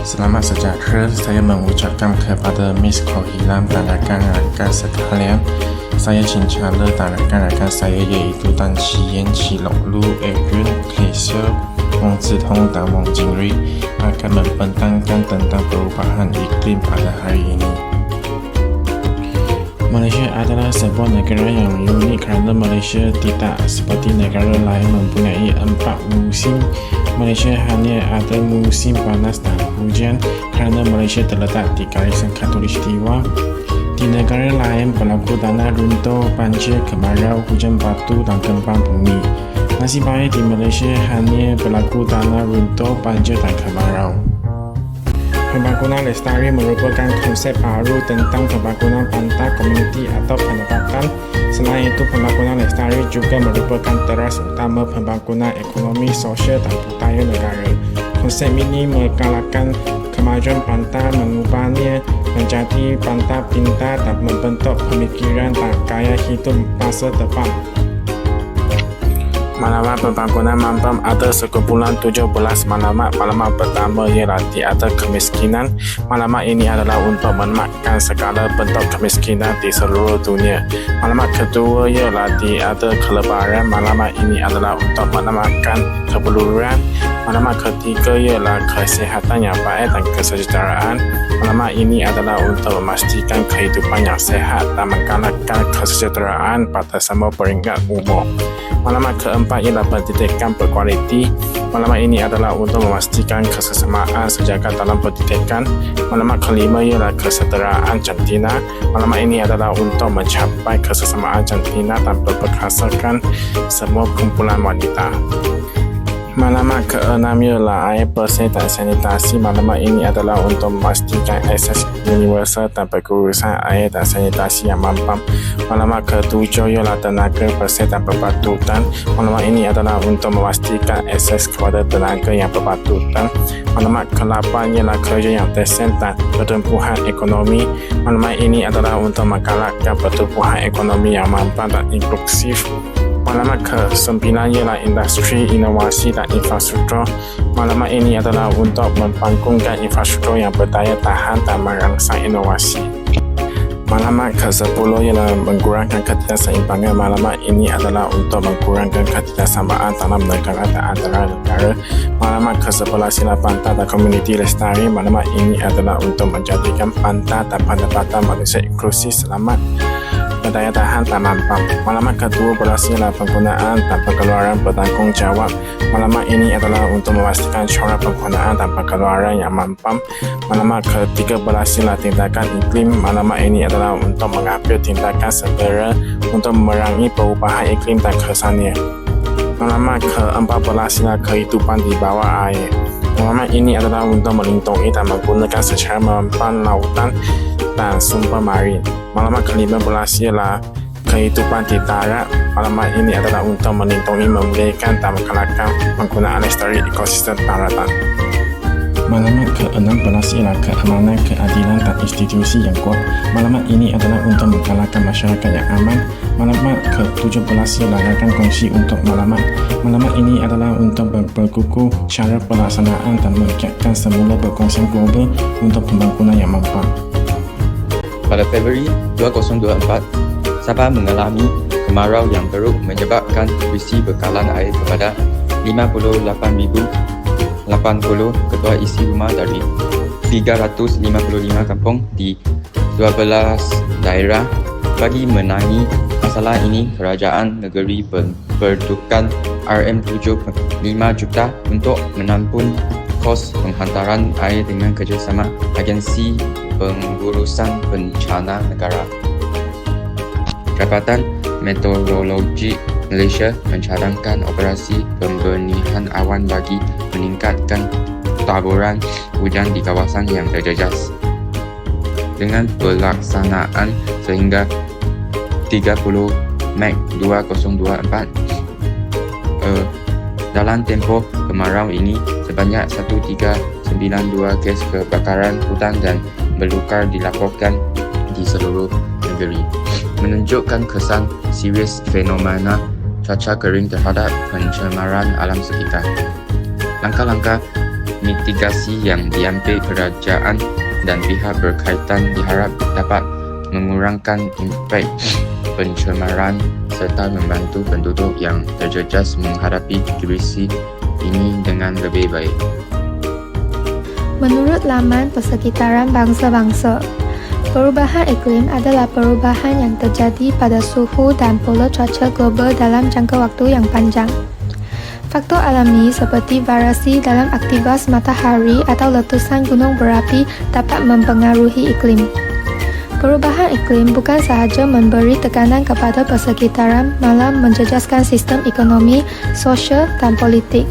Selamat sejahtera, saya mengucapkan kepada Miss Kohilam dan rakan-rakan sekalian. Saya cincala dan rakan-rakan saya iaitu Tan Qi Yan, Qi Long Lu, Edwin, Claysia, Wong Zitong dan Wong Jingrui akan membentangkan tentang perubahan iklim pada hari ini. Malaysia adalah sebuah negara yang unik kerana Malaysia tidak seperti negara lain mempunyai 4 musim. Malaysia hanya ada musim panas dan hujan kerana Malaysia terletak di garisan khatulistiwa. Di negara lain berlaku tanah runtuh, banjir, kemarau, hujan batu dan gempa bumi. Nasib baik di Malaysia hanya berlaku tanah runtuh, banjir dan kemarau. Pembangunan lestari merupakan konsep baru tentang pembangunan pantai komuniti atau pendekatan. Selain itu, pembangunan lestari juga merupakan teras utama pembangunan ekonomi, sosial dan budaya negara. Konsep ini menggalakkan kemajuan pantai, mengubahnya menjadi pantai pintar dan membentuk pemikiran dan gaya hidup masa depan. Maklumat pembangunan Mampam ada sekumpulan 17 maklumat. Maklumat pertama ialah tiada kemiskinan. Maklumat ini adalah untuk menematkan segala bentuk kemiskinan di seluruh dunia. Maklumat kedua ialah tiada kelebaran. Maklumat ini adalah untuk menematkan kebeluruan. Maklumat ketiga ialah kesihatan yang baik dan kesejahteraan. Maklumat ini adalah untuk memastikan kehidupan yang sehat dan menggalakkan kesejahteraan pada semua peringkat umur. Maklumat keempat ialah pendidikan berkualiti. Maklumat ini adalah untuk memastikan kesesamaan sejagat dalam pendidikan. Maklumat kelima ialah kesetaraan jantina. Maklumat ini adalah untuk mencapai kesesamaan jantina dan berperkasakan semua kumpulan wanita. Maklumat keenam ialah air bersih dan sanitasi. Maklumat ini adalah untuk memastikan akses universal dan pengurusan air dan sanitasi yang mampu. Maklumat ketujuh ialah tenaga bersih dan berpatutan. Maklumat ini adalah untuk memastikan akses kepada tenaga yang berpatutan. Maklumat ke-8 ialah kerja yang desen dan pertumbuhan ekonomi. Maklumat ini adalah untuk menggalakkan pertumbuhan ekonomi yang mampu dan inklusif. Maklumat ke-9 ialah industri, inovasi dan infrastruktur. Maklumat ini adalah untuk membangunkan infrastruktur yang berdaya tahan dan merangsang inovasi. Maklumat ke-10 ialah mengurangkan ketidakseimbangan. Maklumat ini adalah untuk mengurangkan ketidaksamaan dalam negara dan antara negara. Maklumat ke-11 ialah pantai dan komuniti lestari. Maklumat ini adalah untuk menjadikan pantai dan pendapatan manusia inklusif, selamat, berdaya tahan dan mampu. Maklumat ke-12 ialah penggunaan dan pengeluaran bertanggungjawab. Maklumat ini adalah untuk memastikan corak penggunaan dan pengeluaran yang mampu. Maklumat ke-13 ialah tindakan iklim. Maklumat ini adalah untuk mengambil tindakan segera untuk memerangi perubahan iklim dan kesannya. Maklumat ke-14 ialah kehidupan di bawah air. Maklumat ini adalah untuk melindungi dan menggunakan secara mempan lautan dan sumber marin. Maklumat ke-15 ialah kehidupan di darat. Maklumat ini adalah untuk melindungi, memulihkan dan menggalakkan penggunaan lestari ekosistem daratan. Maklumat ke-16 ialah keamanan, keadilan dan institusi yang kuat. Maklumat ini adalah untuk menggalakkan masyarakat yang aman. Maklumat ke-17 ialah rakan kongsi untuk maklumat. Maklumat ini adalah untuk berkukuh cara pelaksanaan dan mengikat semula perkongsian global untuk pembangunan yang mampu. Pada Februari 2024, Sabah mengalami kemarau yang teruk menyebabkan risi bekalan air kepada 58,080 ketua isi rumah dari 355 kampung di 12 daerah. Bagi menangani masalah ini, kerajaan negeri berperuntukkan RM75 juta untuk menampung kos penghantaran air dengan kerjasama Agensi Pengurusan Bencana Negara. Jabatan Meteorologi Malaysia mencadangkan operasi pembenihan awan bagi meningkatkan taburan hujan di kawasan yang terjejas. Dengan pelaksanaan sehingga 30 Mac 2024, dalam tempoh kemarau ini sebanyak 1392 kes kebakaran hutan dan belukar dilaporkan di seluruh negeri, menunjukkan kesan serius fenomena cuaca kering terhadap pencemaran alam sekitar. Langkah-langkah mitigasi yang diambil kerajaan dan pihak berkaitan diharap dapat mengurangkan impak pencemaran serta membantu penduduk yang terjejas menghadapi krisis ini dengan lebih baik. Menurut laman Persekitaran Bangsa-Bangsa, perubahan iklim adalah perubahan yang terjadi pada suhu dan pola cuaca global dalam jangka waktu yang panjang. Faktor alami seperti variasi dalam aktivitas matahari atau letusan gunung berapi dapat mempengaruhi iklim. Perubahan iklim bukan sahaja memberi tekanan kepada persekitaran, malah menjejaskan sistem ekonomi, sosial dan politik.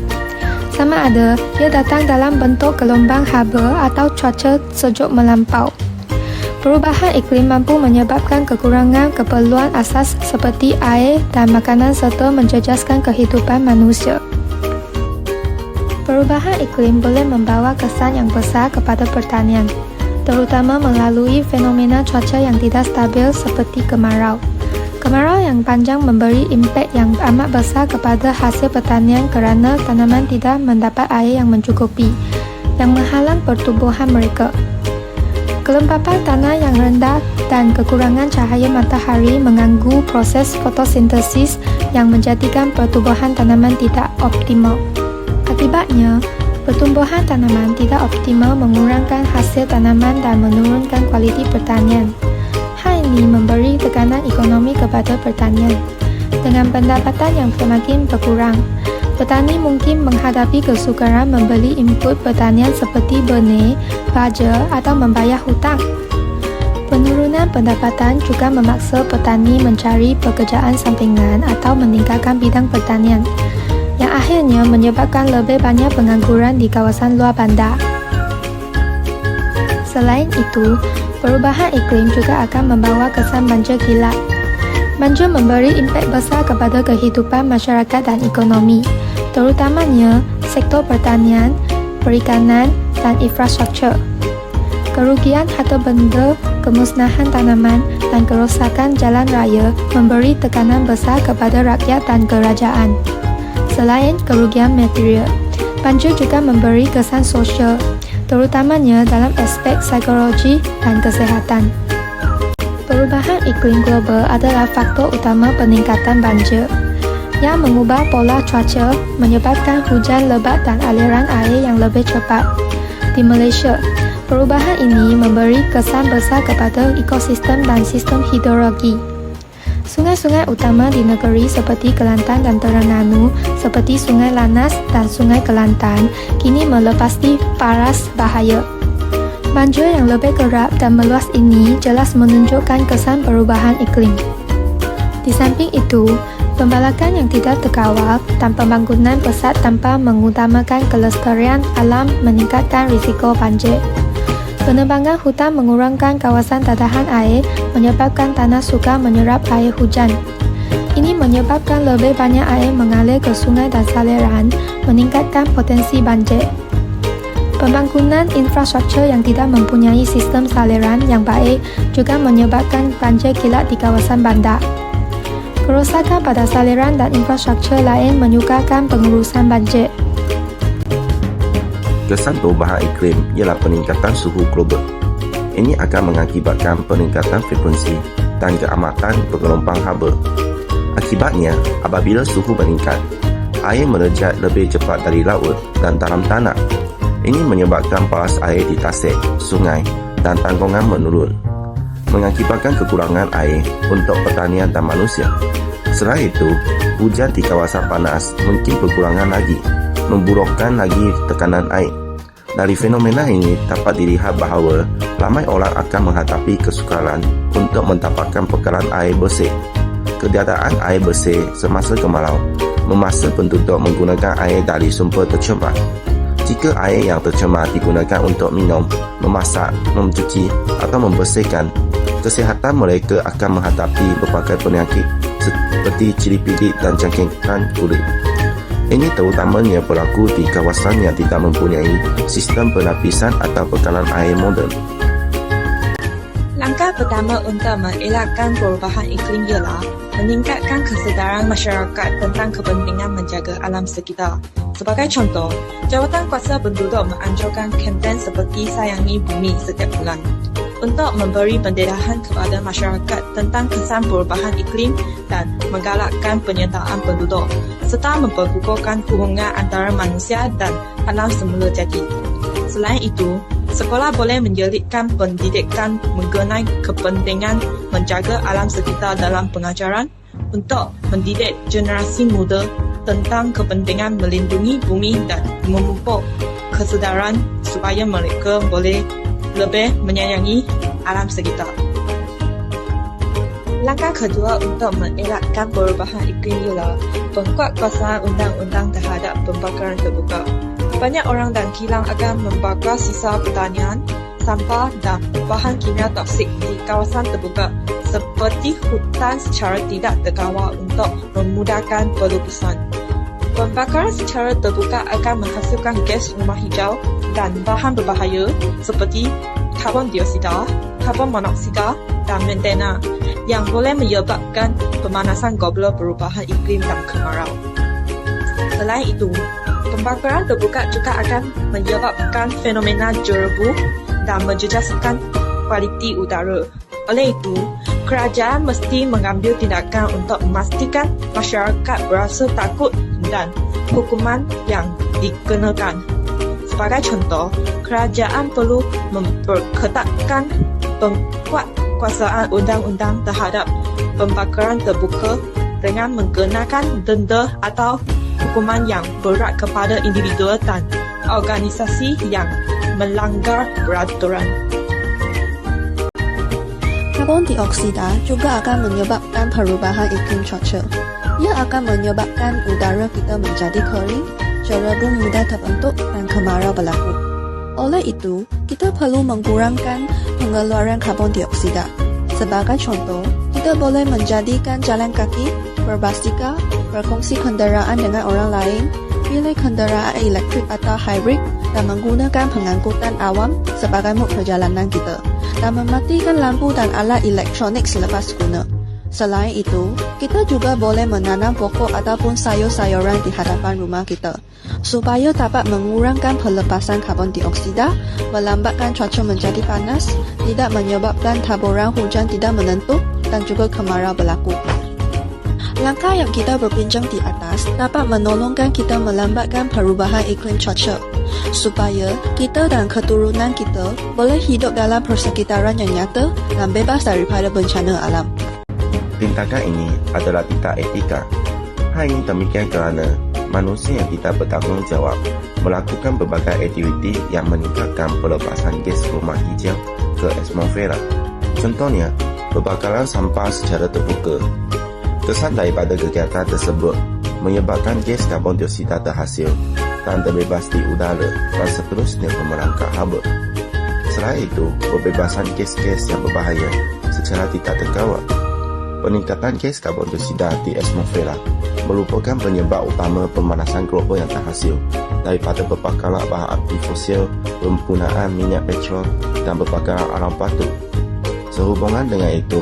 Sama ada ia datang dalam bentuk gelombang haba atau cuaca sejuk melampau. Perubahan iklim mampu menyebabkan kekurangan keperluan asas seperti air dan makanan serta menjejaskan kehidupan manusia. Perubahan iklim boleh membawa kesan yang besar kepada pertanian, terutama melalui fenomena cuaca yang tidak stabil seperti kemarau. Kemarau yang panjang memberi impak yang amat besar kepada hasil pertanian kerana tanaman tidak mendapat air yang mencukupi, yang menghalang pertumbuhan mereka. Kelembapan tanah yang rendah dan kekurangan cahaya matahari mengganggu proses fotosintesis yang menjadikan pertumbuhan tanaman tidak optimal. Akibatnya, pertumbuhan tanaman tidak optimal mengurangkan hasil tanaman dan menurunkan kualiti pertanian. Hal ini memberi tekanan ekonomi kepada pertanian. Dengan pendapatan yang semakin berkurang, petani mungkin menghadapi kesukaran membeli input pertanian seperti benih, baja atau membayar hutang. Penurunan pendapatan juga memaksa petani mencari pekerjaan sampingan atau meningkatkan bidang pertanian, yang akhirnya menyebabkan lebih banyak pengangguran di kawasan luar bandar. Selain itu, perubahan iklim juga akan membawa kesan banjir kilat. Banjir memberi impak besar kepada kehidupan masyarakat dan ekonomi, terutamanya sektor pertanian, perikanan dan infrastruktur. Kerugian harta benda, kemusnahan tanaman dan kerosakan jalan raya memberi tekanan besar kepada rakyat dan kerajaan. Selain kerugian material, banjir juga memberi kesan sosial, terutamanya dalam aspek psikologi dan kesihatan. Perubahan iklim global adalah faktor utama peningkatan banjir, yang mengubah pola cuaca, menyebabkan hujan lebat dan aliran air yang lebih cepat. Di Malaysia, perubahan ini memberi kesan besar kepada ekosistem dan sistem hidrologi. Sungai-sungai utama di negeri seperti Kelantan dan Terengganu, seperti Sungai Lanas dan Sungai Kelantan, kini melepasi paras bahaya. Banjir yang lebih kerap dan meluas ini jelas menunjukkan kesan perubahan iklim. Di samping itu, pembalakan yang tidak terkawal dan pembangunan pesat tanpa mengutamakan kelestarian alam meningkatkan risiko banjir. Penebangan hutan mengurangkan kawasan tadahan air, menyebabkan tanah sukar menyerap air hujan. Ini menyebabkan lebih banyak air mengalir ke sungai dan saliran, meningkatkan potensi banjir. Pembangunan infrastruktur yang tidak mempunyai sistem saliran yang baik juga menyebabkan banjir kilat di kawasan bandar. Kerosakan pada saliran dan infrastruktur lain menyukarkan pengurusan banjir. Kesan perubahan iklim ialah peningkatan suhu global. Ini akan mengakibatkan peningkatan frekuensi dan keamatan bergelombang haba. Akibatnya, apabila suhu meningkat, air melejat lebih cepat dari laut dan dalam tanah. Ini menyebabkan paras air di tasik, sungai dan tanggungan menurun, mengakibatkan kekurangan air untuk pertanian dan manusia. Selain itu, hujan di kawasan panas mungkin berkurangan lagi, memburukkan lagi tekanan air. Dari fenomena ini dapat dilihat bahawa ramai orang akan menghadapi kesukaran untuk mendapatkan bekalan air bersih. Ketiadaan air bersih semasa kemarau memaksa penduduk menggunakan air dari sumber tercemar. Jika air yang tercemar digunakan untuk minum, memasak, mencuci atau membersihkan, kesihatan mereka akan menghadapi berbagai penyakit seperti ciri pilik dan jangkitan kulit. Ini terutamanya berlaku di kawasan yang tidak mempunyai sistem penapisan atau bekalan air moden. Langkah pertama untuk mengelakkan perubahan iklim ialah meningkatkan kesedaran masyarakat tentang kepentingan menjaga alam sekitar, Sebagai contoh, jawatan kuasa penduduk menganjurkan kempen seperti Sayangi Bumi setiap bulan untuk memberi pendedahan kepada masyarakat tentang kesan perubahan iklim dan menggalakkan penyertaan penduduk serta memperkukuhkan hubungan antara manusia dan alam semula jadi. Selain itu, sekolah boleh menjelitkan pendidikan mengenai kepentingan menjaga alam sekitar dalam pengajaran untuk mendidik generasi muda tentang kepentingan melindungi bumi dan memupuk kesedaran supaya mereka boleh lebih menyayangi alam sekitar. Langkah kedua untuk mengelakkan perubahan iklim ialah penguatkuasaan undang-undang terhadap pembakaran terbuka. Banyak orang dan kilang akan membakar sisa pertanian, sampah dan bahan kimia toksik di kawasan terbuka seperti hutan secara tidak terkawal untuk memudahkan pelupusan. Pembakaran secara terbuka akan menghasilkan gas rumah hijau dan bahan berbahaya seperti karbon dioksida, karbon monoksida dan metana yang boleh menyebabkan pemanasan global, perubahan iklim dan kemarau. Selain itu, pembakaran terbuka juga akan menyebabkan fenomena jerebu dan menjejaskan kualiti udara. Oleh itu, kerajaan mesti mengambil tindakan untuk memastikan masyarakat berasa takut dan hukuman yang dikenakan. Sebagai contoh, kerajaan perlu memperketatkan penguatkuasaan undang-undang terhadap pembakaran terbuka dengan mengenakan denda atau hukuman yang berat kepada individu dan organisasi yang melanggar peraturan. Karbon dioksida juga akan menyebabkan perubahan iklim cuaca. Ia akan menyebabkan udara kita menjadi kering, jerebu mudah terbentuk dan kemarau berlaku. Oleh itu, kita perlu mengurangkan pengeluaran karbon dioksida. Sebagai contoh, kita boleh menjadikan jalan kaki, berbasikal, berkongsi kenderaan dengan orang lain, pilih kenderaan elektrik atau hybrid dan menggunakan pengangkutan awam sebagai mod perjalanan kita, dan mematikan lampu dan alat elektronik selepas guna. Selain itu, kita juga boleh menanam pokok ataupun sayur-sayuran di hadapan rumah kita supaya dapat mengurangkan pelepasan karbon dioksida, melambatkan cuaca menjadi panas, tidak menyebabkan taburan hujan tidak menentu dan juga kemarau berlaku. Langkah yang kita berbincang di atas dapat menolongkan kita melambatkan perubahan iklim cuaca supaya kita dan keturunan kita boleh hidup dalam persekitaran yang nyata dan bebas daripada bencana alam. Tindakan ini adalah tidak etika. Hal ini demikian kerana manusia yang tidak bertanggungjawab melakukan berbagai aktiviti yang meningkatkan pelepasan gas rumah hijau ke atmosfera. Contohnya, pembakaran sampah secara terbuka. Kesan daripada kegiatan tersebut menyebabkan gas karbon dioksida terhasil dan terbebas di udara dan seterusnya memerangkap haba. Selain itu, pembebasan gas-gas yang berbahaya secara tidak terkawal. Peningkatan gas karbon dioksida di atmosfera merupakan penyebab utama pemanasan global yang terhasil daripada pembakaran bahan aktif fosil, penggunaan minyak petrol dan pembakaran alam batu. Sehubungan dengan itu,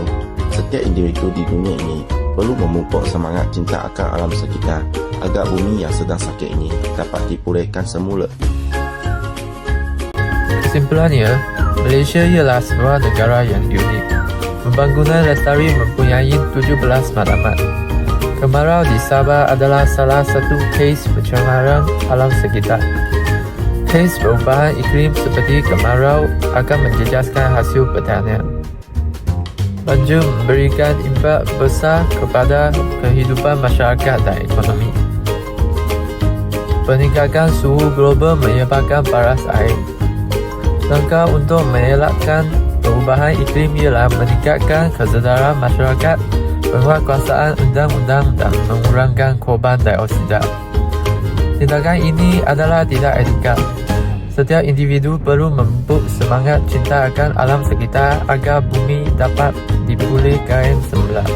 setiap individu di dunia ini perlu memupuk semangat cinta akan alam sekitar agar bumi yang sedang sakit ini dapat dipulihkan semula. Kesimpulannya, Malaysia ialah sebuah negara yang unik. Pembangunan lestari mempunyai 17 matlamat. Kemarau di Sabah adalah salah satu kes pencemaran alam sekitar. Kes perubahan iklim seperti kemarau akan menjejaskan hasil pertanian. Banjir memberikan impak besar kepada kehidupan masyarakat dan ekonomi. Peningkatan suhu global menyebabkan paras air. Langkah untuk mengelakkan perubahan iklim ialah meningkatkan kesedaran masyarakat, penguatkuasaan undang-undang dan mengurangkan korban dioksida. Tindakan ini adalah tidak etika. Setiap individu perlu memupuk semangat cinta akan alam sekitar agar bumi dapat dipulihkan semula.